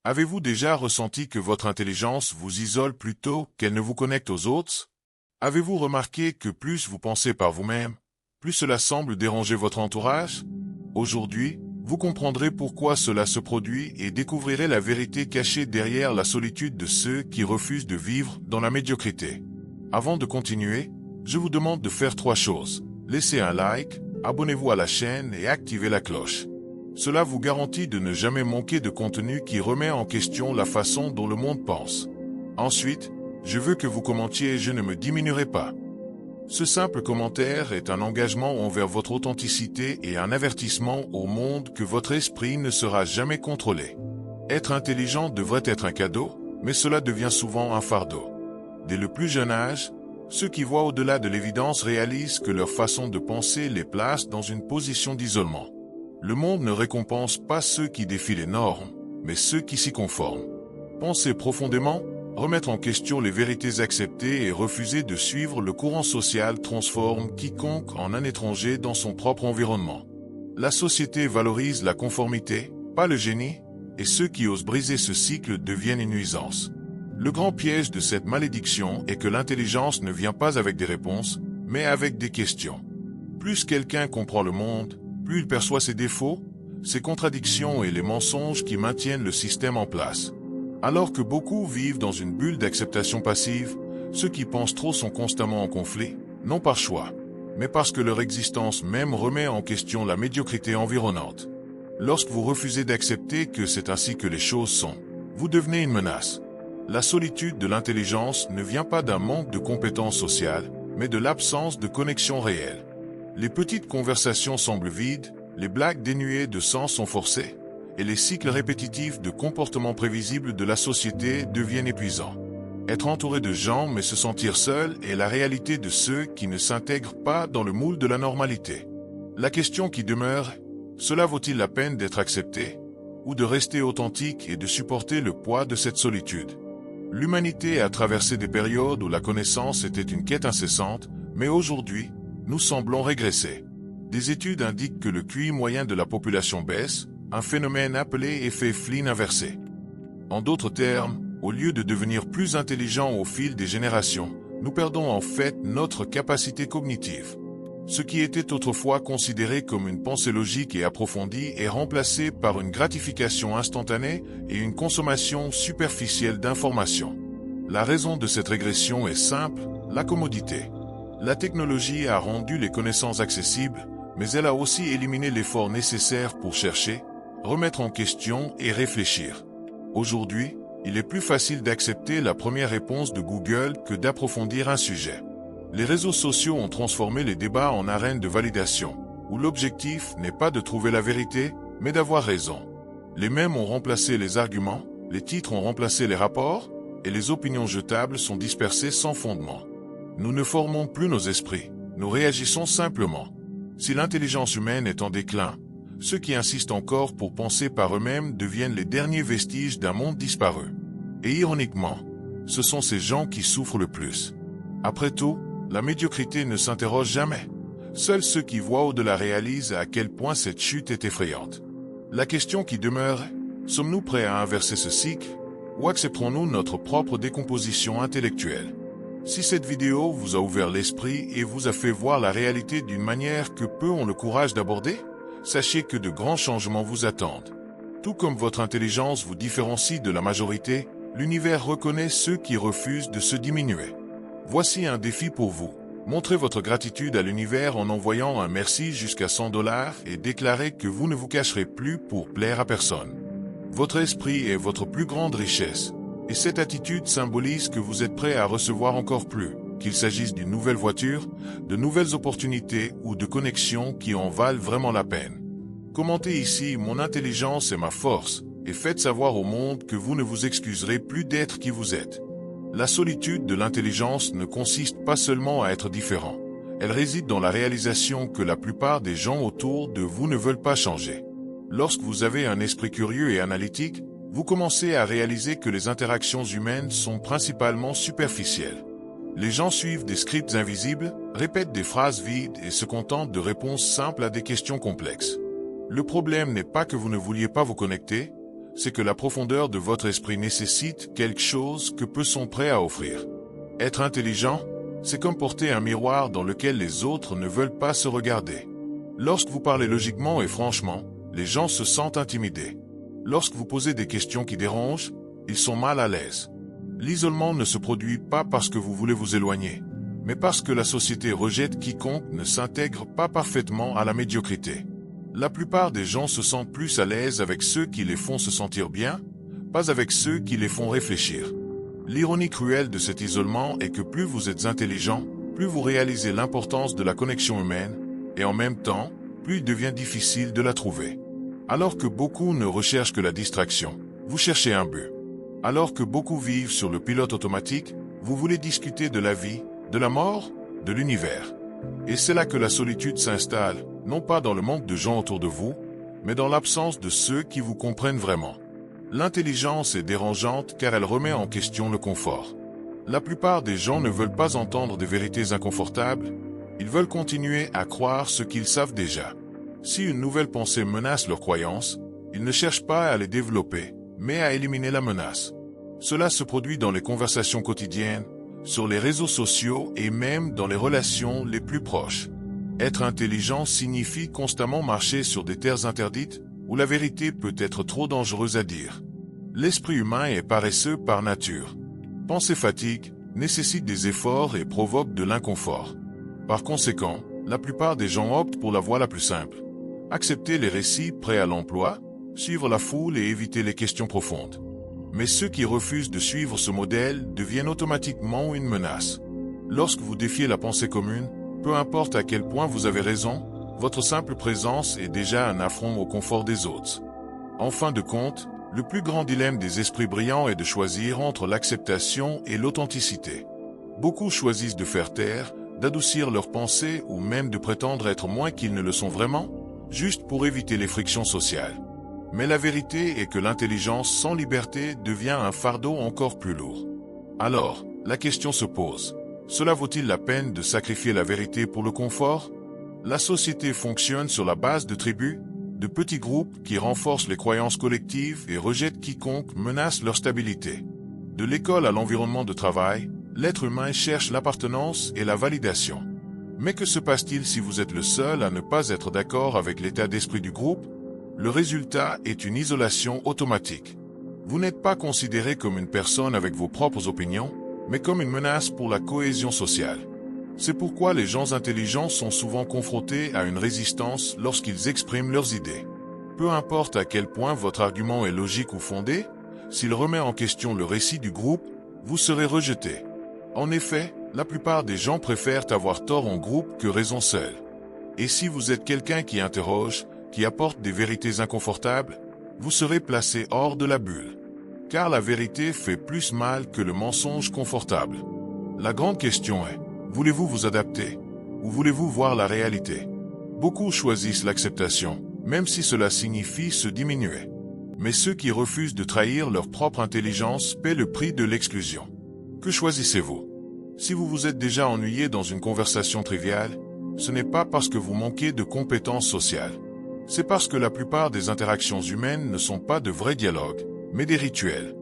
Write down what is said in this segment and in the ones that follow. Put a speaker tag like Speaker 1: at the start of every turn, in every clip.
Speaker 1: Avez-vous déjà ressenti que votre intelligence vous isole plutôt qu'elle ne vous connecte aux autres? Avez-vous remarqué que plus vous pensez par vous-même, plus cela semble déranger votre entourage? Aujourd'hui, vous comprendrez pourquoi cela se produit et découvrirez la vérité cachée derrière la solitude de ceux qui refusent de vivre dans la médiocrité. Avant de continuer, je vous demande de faire 3 choses. Laissez un like, abonnez-vous à la chaîne et activez la cloche. Cela vous garantit de ne jamais manquer de contenu qui remet en question la façon dont le monde pense. Ensuite, je veux que vous commentiez « Je ne me diminuerai pas ». Ce simple commentaire est un engagement envers votre authenticité et un avertissement au monde que votre esprit ne sera jamais contrôlé. Être intelligent devrait être un cadeau, mais cela devient souvent un fardeau. Dès le plus jeune âge, ceux qui voient au-delà de l'évidence réalisent que leur façon de penser les place dans une position d'isolement. Le monde ne récompense pas ceux qui défient les normes, mais ceux qui s'y conforment. Pensez profondément. Remettre en question les vérités acceptées et refuser de suivre le courant social transforme quiconque en un étranger dans son propre environnement. La société valorise la conformité, pas le génie, et ceux qui osent briser ce cycle deviennent une nuisance. Le grand piège de cette malédiction est que l'intelligence ne vient pas avec des réponses, mais avec des questions. Plus quelqu'un comprend le monde, plus il perçoit ses défauts, ses contradictions et les mensonges qui maintiennent le système en place. Alors que beaucoup vivent dans une bulle d'acceptation passive, ceux qui pensent trop sont constamment en conflit, non par choix, mais parce que leur existence même remet en question la médiocrité environnante. Lorsque vous refusez d'accepter que c'est ainsi que les choses sont, vous devenez une menace. La solitude de l'intelligence ne vient pas d'un manque de compétences sociales, mais de l'absence de connexion réelle. Les petites conversations semblent vides, les blagues dénuées de sens sont forcées, et les cycles répétitifs de comportements prévisibles de la société deviennent épuisants. Être entouré de gens mais se sentir seul est la réalité de ceux qui ne s'intègrent pas dans le moule de la normalité. La question qui demeure, cela vaut-il la peine d'être accepté, ou de rester authentique et de supporter le poids de cette solitude? L'humanité a traversé des périodes où la connaissance était une quête incessante, mais aujourd'hui, nous semblons régresser. Des études indiquent que le QI moyen de la population baisse, un phénomène appelé effet Flynn inversé. En d'autres termes, au lieu de devenir plus intelligents au fil des générations, nous perdons en fait notre capacité cognitive. Ce qui était autrefois considéré comme une pensée logique et approfondie est remplacé par une gratification instantanée et une consommation superficielle d'informations. La raison de cette régression est simple, la commodité. La technologie a rendu les connaissances accessibles, mais elle a aussi éliminé l'effort nécessaire pour chercher, remettre en question et réfléchir. Aujourd'hui, il est plus facile d'accepter la première réponse de Google que d'approfondir un sujet. Les réseaux sociaux ont transformé les débats en arènes de validation, où l'objectif n'est pas de trouver la vérité, mais d'avoir raison. Les mèmes ont remplacé les arguments, les titres ont remplacé les rapports, et les opinions jetables sont dispersées sans fondement. Nous ne formons plus nos esprits, nous réagissons simplement. Si l'intelligence humaine est en déclin, ceux qui insistent encore pour penser par eux-mêmes deviennent les derniers vestiges d'un monde disparu. Et ironiquement, ce sont ces gens qui souffrent le plus. Après tout, la médiocrité ne s'interroge jamais. Seuls ceux qui voient au-delà réalisent à quel point cette chute est effrayante. La question qui demeure, sommes-nous prêts à inverser ce cycle, ou accepterons-nous notre propre décomposition intellectuelle? Si cette vidéo vous a ouvert l'esprit et vous a fait voir la réalité d'une manière que peu ont le courage d'aborder, sachez que de grands changements vous attendent. Tout comme votre intelligence vous différencie de la majorité, l'univers reconnaît ceux qui refusent de se diminuer. Voici un défi pour vous. Montrez votre gratitude à l'univers en envoyant un merci jusqu'à 100 $ et déclarez que vous ne vous cacherez plus pour plaire à personne. Votre esprit est votre plus grande richesse, et cette attitude symbolise que vous êtes prêt à recevoir encore plus, qu'il s'agisse d'une nouvelle voiture, de nouvelles opportunités ou de connexions qui en valent vraiment la peine. Commentez ici « Mon intelligence est ma force » et faites savoir au monde que vous ne vous excuserez plus d'être qui vous êtes. La solitude de l'intelligence ne consiste pas seulement à être différent. Elle réside dans la réalisation que la plupart des gens autour de vous ne veulent pas changer. Lorsque vous avez un esprit curieux et analytique, vous commencez à réaliser que les interactions humaines sont principalement superficielles. Les gens suivent des scripts invisibles, répètent des phrases vides et se contentent de réponses simples à des questions complexes. Le problème n'est pas que vous ne vouliez pas vous connecter, c'est que la profondeur de votre esprit nécessite quelque chose que peu sont prêts à offrir. Être intelligent, c'est comme porter un miroir dans lequel les autres ne veulent pas se regarder. Lorsque vous parlez logiquement et franchement, les gens se sentent intimidés. Lorsque vous posez des questions qui dérangent, ils sont mal à l'aise. L'isolement ne se produit pas parce que vous voulez vous éloigner, mais parce que la société rejette quiconque ne s'intègre pas parfaitement à la médiocrité. La plupart des gens se sentent plus à l'aise avec ceux qui les font se sentir bien, pas avec ceux qui les font réfléchir. L'ironie cruelle de cet isolement est que plus vous êtes intelligent, plus vous réalisez l'importance de la connexion humaine, et en même temps, plus il devient difficile de la trouver. Alors que beaucoup ne recherchent que la distraction, vous cherchez un but. Alors que beaucoup vivent sur le pilote automatique, vous voulez discuter de la vie, de la mort, de l'univers. Et c'est là que la solitude s'installe, non pas dans le manque de gens autour de vous, mais dans l'absence de ceux qui vous comprennent vraiment. L'intelligence est dérangeante car elle remet en question le confort. La plupart des gens ne veulent pas entendre des vérités inconfortables, ils veulent continuer à croire ce qu'ils savent déjà. Si une nouvelle pensée menace leurs croyances, ils ne cherchent pas à les développer, mais à éliminer la menace. Cela se produit dans les conversations quotidiennes, sur les réseaux sociaux et même dans les relations les plus proches. Être intelligent signifie constamment marcher sur des terres interdites, où la vérité peut être trop dangereuse à dire. L'esprit humain est paresseux par nature. Penser fatigue, nécessite des efforts et provoque de l'inconfort. Par conséquent, la plupart des gens optent pour la voie la plus simple. Accepter les récits prêts à l'emploi, suivre la foule et éviter les questions profondes. Mais ceux qui refusent de suivre ce modèle deviennent automatiquement une menace. Lorsque vous défiez la pensée commune, peu importe à quel point vous avez raison, votre simple présence est déjà un affront au confort des autres. En fin de compte, le plus grand dilemme des esprits brillants est de choisir entre l'acceptation et l'authenticité. Beaucoup choisissent de faire taire, d'adoucir leurs pensées ou même de prétendre être moins qu'ils ne le sont vraiment, juste pour éviter les frictions sociales. Mais la vérité est que l'intelligence sans liberté devient un fardeau encore plus lourd. Alors, la question se pose. Cela vaut-il la peine de sacrifier la vérité pour le confort? La société fonctionne sur la base de tribus, de petits groupes qui renforcent les croyances collectives et rejettent quiconque menace leur stabilité. De l'école à l'environnement de travail, l'être humain cherche l'appartenance et la validation. Mais que se passe-t-il si vous êtes le seul à ne pas être d'accord avec l'état d'esprit du groupe? Le résultat est une isolation automatique. Vous n'êtes pas considéré comme une personne avec vos propres opinions, mais comme une menace pour la cohésion sociale. C'est pourquoi les gens intelligents sont souvent confrontés à une résistance lorsqu'ils expriment leurs idées. Peu importe à quel point votre argument est logique ou fondé, s'il remet en question le récit du groupe, vous serez rejeté. En effet, la plupart des gens préfèrent avoir tort en groupe que raison seule. Et si vous êtes quelqu'un qui interroge, qui apporte des vérités inconfortables, vous serez placé hors de la bulle. Car la vérité fait plus mal que le mensonge confortable. La grande question est, voulez-vous vous adapter, ou voulez-vous voir la réalité? Beaucoup choisissent l'acceptation, même si cela signifie se diminuer. Mais ceux qui refusent de trahir leur propre intelligence paient le prix de l'exclusion. Que choisissez-vous? Si vous vous êtes déjà ennuyé dans une conversation triviale, ce n'est pas parce que vous manquez de compétences sociales. C'est parce que la plupart des interactions humaines ne sont pas de vrais dialogues, mais des rituels.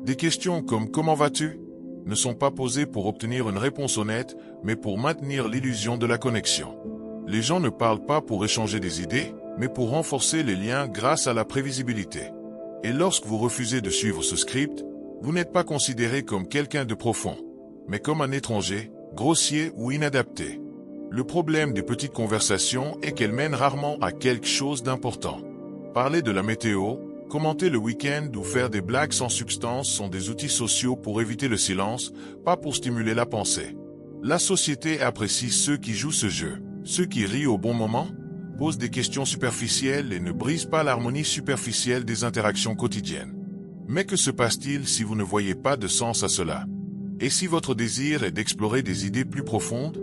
Speaker 1: Des questions comme « Comment vas-tu » ne sont pas posées pour obtenir une réponse honnête, mais pour maintenir l'illusion de la connexion. Les gens ne parlent pas pour échanger des idées, mais pour renforcer les liens grâce à la prévisibilité. Et lorsque vous refusez de suivre ce script, vous n'êtes pas considéré comme quelqu'un de profond, mais comme un étranger, grossier ou inadapté. Le problème des petites conversations est qu'elles mènent rarement à quelque chose d'important. Parler de la météo, commenter le week-end ou faire des blagues sans substance sont des outils sociaux pour éviter le silence, pas pour stimuler la pensée. La société apprécie ceux qui jouent ce jeu, ceux qui rient au bon moment, posent des questions superficielles et ne brisent pas l'harmonie superficielle des interactions quotidiennes. Mais que se passe-t-il si vous ne voyez pas de sens à cela? Et si votre désir est d'explorer des idées plus profondes?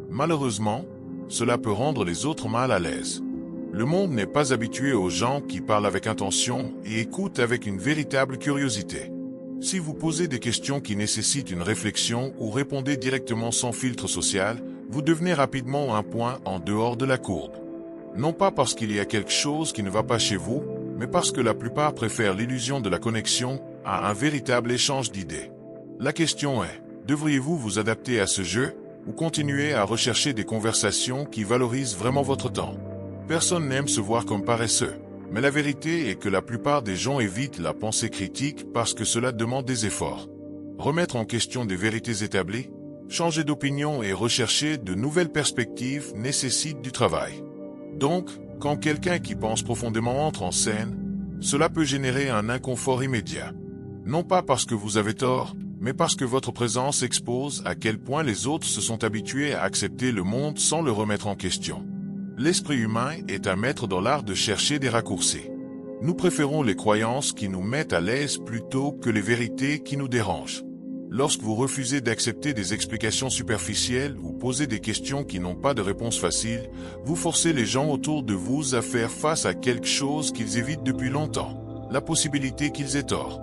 Speaker 1: Malheureusement, cela peut rendre les autres mal à l'aise. Le monde n'est pas habitué aux gens qui parlent avec intention et écoutent avec une véritable curiosité. Si vous posez des questions qui nécessitent une réflexion ou répondez directement sans filtre social, vous devenez rapidement un point en dehors de la courbe. Non pas parce qu'il y a quelque chose qui ne va pas chez vous, mais parce que la plupart préfèrent l'illusion de la connexion à un véritable échange d'idées. La question est, devriez-vous vous adapter à ce jeu ou continuer à rechercher des conversations qui valorisent vraiment votre temps? Personne n'aime se voir comme paresseux, mais la vérité est que la plupart des gens évitent la pensée critique parce que cela demande des efforts. Remettre en question des vérités établies, changer d'opinion et rechercher de nouvelles perspectives nécessite du travail. Donc, quand quelqu'un qui pense profondément entre en scène, cela peut générer un inconfort immédiat. Non pas parce que vous avez tort, mais parce que votre présence expose à quel point les autres se sont habitués à accepter le monde sans le remettre en question. L'esprit humain est un maître dans l'art de chercher des raccourcis. Nous préférons les croyances qui nous mettent à l'aise plutôt que les vérités qui nous dérangent. Lorsque vous refusez d'accepter des explications superficielles ou posez des questions qui n'ont pas de réponse facile, vous forcez les gens autour de vous à faire face à quelque chose qu'ils évitent depuis longtemps, la possibilité qu'ils aient tort.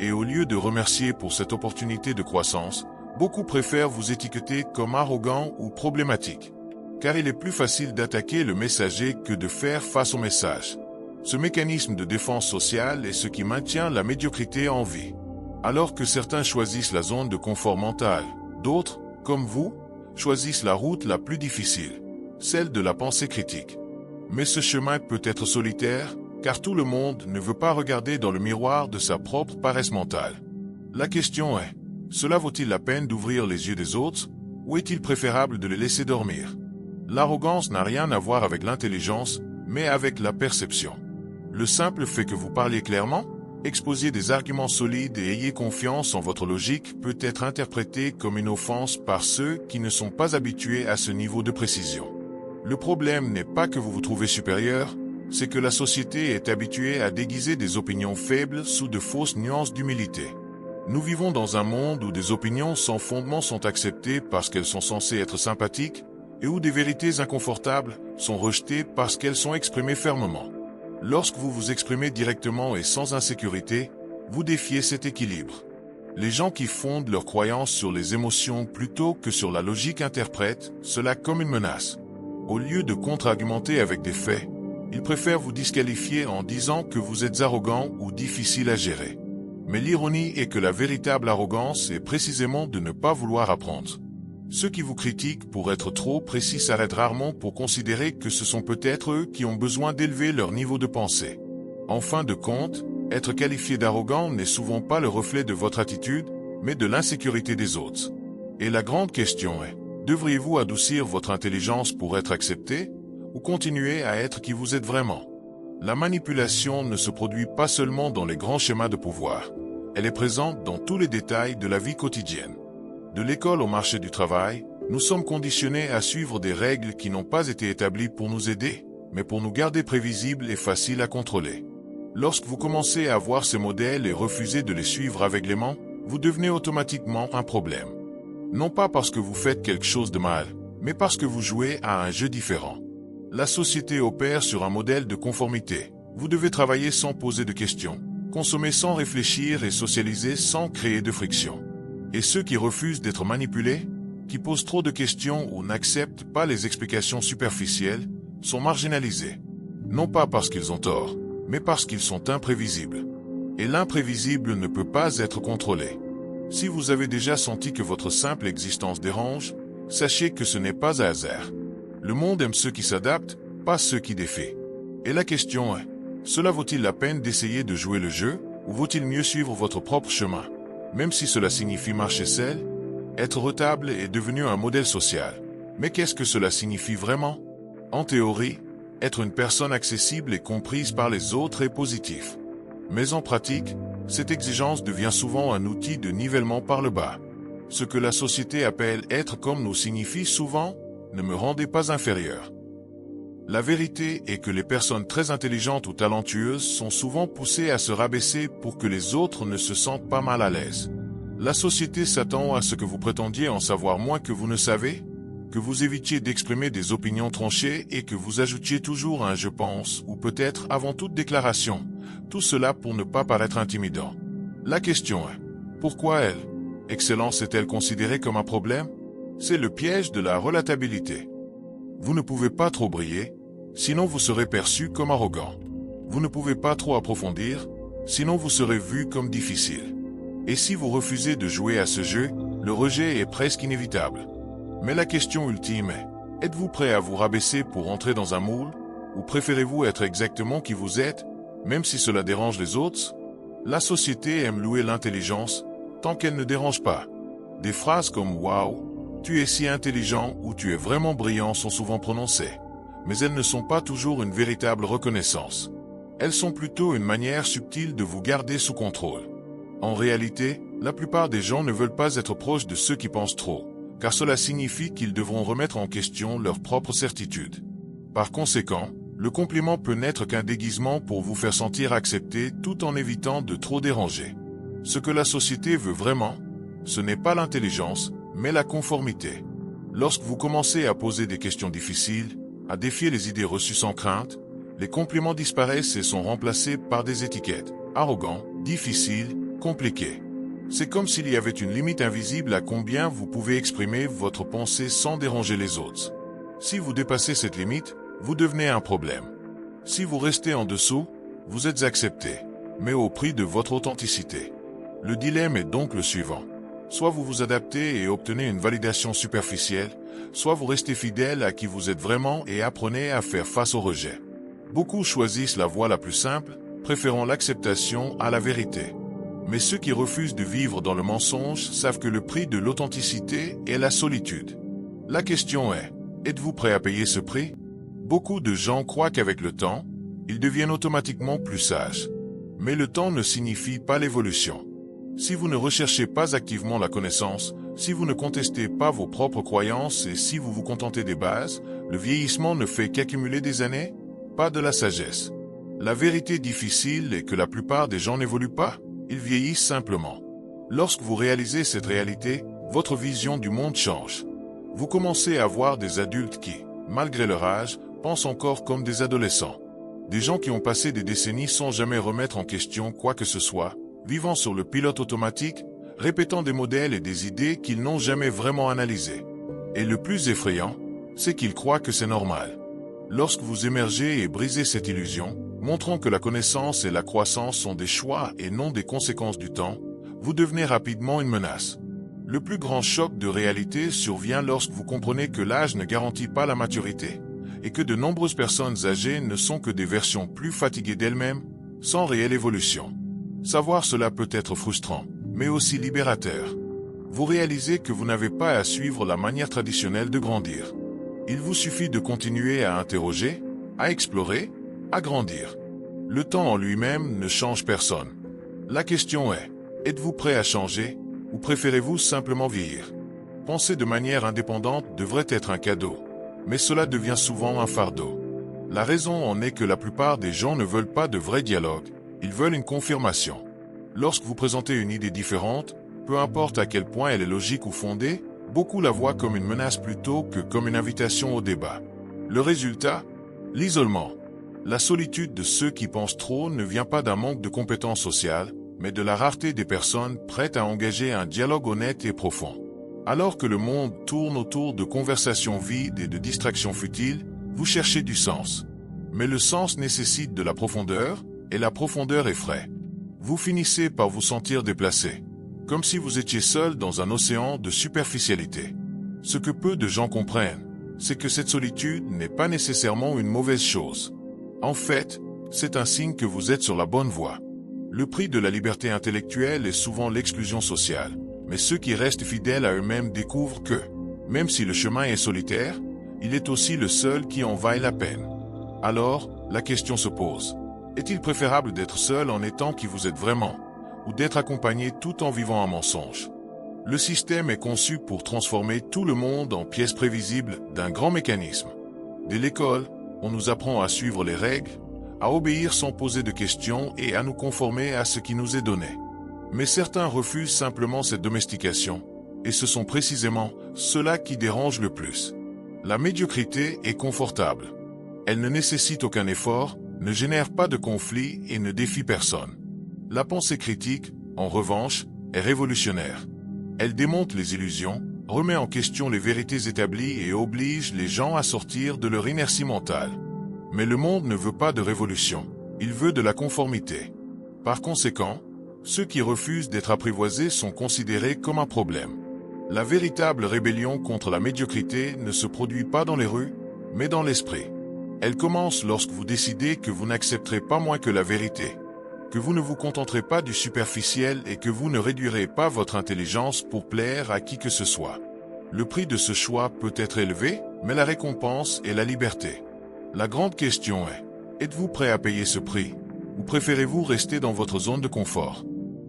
Speaker 1: Et au lieu de remercier pour cette opportunité de croissance, beaucoup préfèrent vous étiqueter comme arrogant ou problématique. Car il est plus facile d'attaquer le messager que de faire face au message. Ce mécanisme de défense sociale est ce qui maintient la médiocrité en vie. Alors que certains choisissent la zone de confort mental, d'autres, comme vous, choisissent la route la plus difficile, celle de la pensée critique. Mais ce chemin peut être solitaire, car tout le monde ne veut pas regarder dans le miroir de sa propre paresse mentale. La question est, cela vaut-il la peine d'ouvrir les yeux des autres, ou est-il préférable de les laisser dormir? L'arrogance n'a rien à voir avec l'intelligence, mais avec la perception. Le simple fait que vous parliez clairement, exposiez des arguments solides et ayez confiance en votre logique peut être interprété comme une offense par ceux qui ne sont pas habitués à ce niveau de précision. Le problème n'est pas que vous vous trouvez supérieur, c'est que la société est habituée à déguiser des opinions faibles sous de fausses nuances d'humilité. Nous vivons dans un monde où des opinions sans fondement sont acceptées parce qu'elles sont censées être sympathiques, et où des vérités inconfortables sont rejetées parce qu'elles sont exprimées fermement. Lorsque vous vous exprimez directement et sans insécurité, vous défiez cet équilibre. Les gens qui fondent leurs croyances sur les émotions plutôt que sur la logique interprètent cela comme une menace. Au lieu de contre-argumenter avec des faits, ils préfèrent vous disqualifier en disant que vous êtes arrogant ou difficile à gérer. Mais l'ironie est que la véritable arrogance est précisément de ne pas vouloir apprendre. Ceux qui vous critiquent pour être trop précis s'arrêtent rarement pour considérer que ce sont peut-être eux qui ont besoin d'élever leur niveau de pensée. En fin de compte, être qualifié d'arrogant n'est souvent pas le reflet de votre attitude, mais de l'insécurité des autres. Et la grande question est, devriez-vous adoucir votre intelligence pour être accepté, ou continuer à être qui vous êtes vraiment? La manipulation ne se produit pas seulement dans les grands schémas de pouvoir. Elle est présente dans tous les détails de la vie quotidienne. De l'école au marché du travail, nous sommes conditionnés à suivre des règles qui n'ont pas été établies pour nous aider, mais pour nous garder prévisibles et faciles à contrôler. Lorsque vous commencez à voir ces modèles et refusez de les suivre aveuglément, vous devenez automatiquement un problème. Non pas parce que vous faites quelque chose de mal, mais parce que vous jouez à un jeu différent. La société opère sur un modèle de conformité. Vous devez travailler sans poser de questions, consommer sans réfléchir et socialiser sans créer de friction. Et ceux qui refusent d'être manipulés, qui posent trop de questions ou n'acceptent pas les explications superficielles, sont marginalisés. Non pas parce qu'ils ont tort, mais parce qu'ils sont imprévisibles. Et l'imprévisible ne peut pas être contrôlé. Si vous avez déjà senti que votre simple existence dérange, sachez que ce n'est pas un hasard. Le monde aime ceux qui s'adaptent, pas ceux qui défient. Et la question est, cela vaut-il la peine d'essayer de jouer le jeu, ou vaut-il mieux suivre votre propre chemin? Même si cela signifie marcher seul, être retable est devenu un modèle social. Mais qu'est-ce que cela signifie vraiment? En théorie, être une personne accessible et comprise par les autres est positif. Mais en pratique, cette exigence devient souvent un outil de nivellement par le bas. Ce que la société appelle être comme nous signifie souvent « ne me rendez pas inférieur ». La vérité est que les personnes très intelligentes ou talentueuses sont souvent poussées à se rabaisser pour que les autres ne se sentent pas mal à l'aise. La société s'attend à ce que vous prétendiez en savoir moins que vous ne savez, que vous évitiez d'exprimer des opinions tranchées et que vous ajoutiez toujours un « je pense » ou peut-être avant toute déclaration, tout cela pour ne pas paraître intimidant. La question est, pourquoi elle? Excellence est-elle considérée comme un problème? C'est le piège de la relatabilité. Vous ne pouvez pas trop briller, sinon vous serez perçu comme arrogant. Vous ne pouvez pas trop approfondir, sinon vous serez vu comme difficile. Et si vous refusez de jouer à ce jeu, le rejet est presque inévitable. Mais la question ultime est, êtes-vous prêt à vous rabaisser pour entrer dans un moule? Ou préférez-vous être exactement qui vous êtes, même si cela dérange les autres? La société aime louer l'intelligence, tant qu'elle ne dérange pas. Des phrases comme « Waouh, tu es si intelligent » ou « Tu es vraiment brillant » sont souvent prononcées. Mais elles ne sont pas toujours une véritable reconnaissance. Elles sont plutôt une manière subtile de vous garder sous contrôle. En réalité, la plupart des gens ne veulent pas être proches de ceux qui pensent trop, car cela signifie qu'ils devront remettre en question leurs propres certitudes. Par conséquent, le compliment peut n'être qu'un déguisement pour vous faire sentir accepté tout en évitant de trop déranger. Ce que la société veut vraiment, ce n'est pas l'intelligence, mais la conformité. Lorsque vous commencez à poser des questions difficiles, à défier les idées reçues sans crainte, les compliments disparaissent et sont remplacés par des étiquettes. Arrogant, difficile, compliqué. C'est comme s'il y avait une limite invisible à combien vous pouvez exprimer votre pensée sans déranger les autres. Si vous dépassez cette limite, vous devenez un problème. Si vous restez en dessous, vous êtes accepté, mais au prix de votre authenticité. Le dilemme est donc le suivant. Soit vous vous adaptez et obtenez une validation superficielle, soit vous restez fidèle à qui vous êtes vraiment et apprenez à faire face au rejet. Beaucoup choisissent la voie la plus simple, préférant l'acceptation à la vérité. Mais ceux qui refusent de vivre dans le mensonge savent que le prix de l'authenticité est la solitude. La question est, êtes-vous prêt à payer ce prix? Beaucoup de gens croient qu'avec le temps, ils deviennent automatiquement plus sages. Mais le temps ne signifie pas l'évolution. Si vous ne recherchez pas activement la connaissance, si vous ne contestez pas vos propres croyances et si vous vous contentez des bases, le vieillissement ne fait qu'accumuler des années, pas de la sagesse. La vérité difficile est que la plupart des gens n'évoluent pas, ils vieillissent simplement. Lorsque vous réalisez cette réalité, votre vision du monde change. Vous commencez à voir des adultes qui, malgré leur âge, pensent encore comme des adolescents. Des gens qui ont passé des décennies sans jamais remettre en question quoi que ce soit, vivant sur le pilote automatique, répétant des modèles et des idées qu'ils n'ont jamais vraiment analysées. Et le plus effrayant, c'est qu'ils croient que c'est normal. Lorsque vous émergez et brisez cette illusion, montrant que la connaissance et la croissance sont des choix et non des conséquences du temps, vous devenez rapidement une menace. Le plus grand choc de réalité survient lorsque vous comprenez que l'âge ne garantit pas la maturité, et que de nombreuses personnes âgées ne sont que des versions plus fatiguées d'elles-mêmes, sans réelle évolution. Savoir cela peut être frustrant, mais aussi libérateur. Vous réalisez que vous n'avez pas à suivre la manière traditionnelle de grandir. Il vous suffit de continuer à interroger, à explorer, à grandir. Le temps en lui-même ne change personne. La question est, êtes-vous prêt à changer, ou préférez-vous simplement vieillir? Penser de manière indépendante devrait être un cadeau, mais cela devient souvent un fardeau. La raison en est que la plupart des gens ne veulent pas de vrai dialogue, ils veulent une confirmation. Lorsque vous présentez une idée différente, peu importe à quel point elle est logique ou fondée, beaucoup la voient comme une menace plutôt que comme une invitation au débat. Le résultat? L'isolement. La solitude de ceux qui pensent trop ne vient pas d'un manque de compétences sociales, mais de la rareté des personnes prêtes à engager un dialogue honnête et profond. Alors que le monde tourne autour de conversations vides et de distractions futiles, vous cherchez du sens. Mais le sens nécessite de la profondeur, et la profondeur effraie. Vous finissez par vous sentir déplacé, comme si vous étiez seul dans un océan de superficialité. Ce que peu de gens comprennent, c'est que cette solitude n'est pas nécessairement une mauvaise chose. En fait, c'est un signe que vous êtes sur la bonne voie. Le prix de la liberté intellectuelle est souvent l'exclusion sociale, mais ceux qui restent fidèles à eux-mêmes découvrent que, même si le chemin est solitaire, il est aussi le seul qui en vaille la peine. Alors, la question se pose. Est-il préférable d'être seul en étant qui vous êtes vraiment, ou d'être accompagné tout en vivant un mensonge? Le système est conçu pour transformer tout le monde en pièces prévisibles d'un grand mécanisme. Dès l'école, on nous apprend à suivre les règles, à obéir sans poser de questions et à nous conformer à ce qui nous est donné. Mais certains refusent simplement cette domestication, et ce sont précisément ceux-là qui dérangent le plus. La médiocrité est confortable. Elle ne nécessite aucun effort, ne génère pas de conflit et ne défie personne. La pensée critique, en revanche, est révolutionnaire. Elle démonte les illusions, remet en question les vérités établies et oblige les gens à sortir de leur inertie mentale. Mais le monde ne veut pas de révolution, Il veut de la conformité. Par conséquent, ceux qui refusent d'être apprivoisés sont considérés comme un problème. La véritable rébellion contre la médiocrité ne se produit pas dans les rues, mais dans l'esprit. Elle commence lorsque vous décidez que vous n'accepterez pas moins que la vérité, que vous ne vous contenterez pas du superficiel et que vous ne réduirez pas votre intelligence pour plaire à qui que ce soit. Le prix de ce choix peut être élevé, mais la récompense est la liberté. La grande question est, êtes-vous prêt à payer ce prix, ou préférez-vous rester dans votre zone de confort?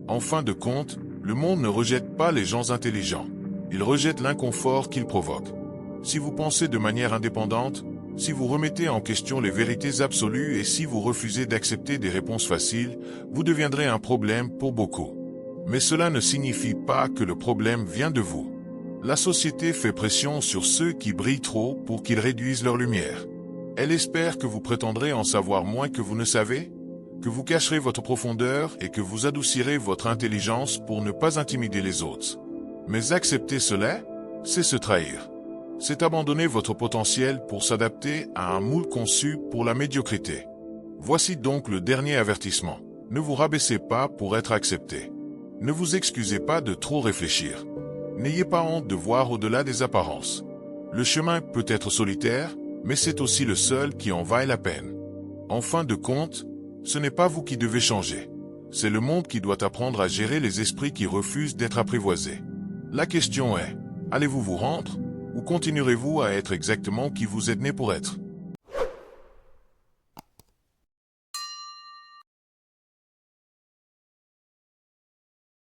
Speaker 1: En fin de compte, le monde ne rejette pas les gens intelligents. Il rejette l'inconfort qu'ils provoquent. Si vous pensez de manière indépendante, si vous remettez en question les vérités absolues et si vous refusez d'accepter des réponses faciles, vous deviendrez un problème pour beaucoup. Mais cela ne signifie pas que le problème vient de vous. La société fait pression sur ceux qui brillent trop pour qu'ils réduisent leur lumière. Elle espère que vous prétendrez en savoir moins que vous ne savez, que vous cacherez votre profondeur et que vous adoucirez votre intelligence pour ne pas intimider les autres. Mais accepter cela, c'est se trahir. C'est abandonner votre potentiel pour s'adapter à un moule conçu pour la médiocrité. Voici donc le dernier avertissement. Ne vous rabaissez pas pour être accepté. Ne vous excusez pas de trop réfléchir. N'ayez pas honte de voir au-delà des apparences. Le chemin peut être solitaire, mais c'est aussi le seul qui en vaille la peine. En fin de compte, ce n'est pas vous qui devez changer. C'est le monde qui doit apprendre à gérer les esprits qui refusent d'être apprivoisés. La question est, allez-vous vous rendre, ou continuerez-vous à être exactement qui vous êtes né pour être?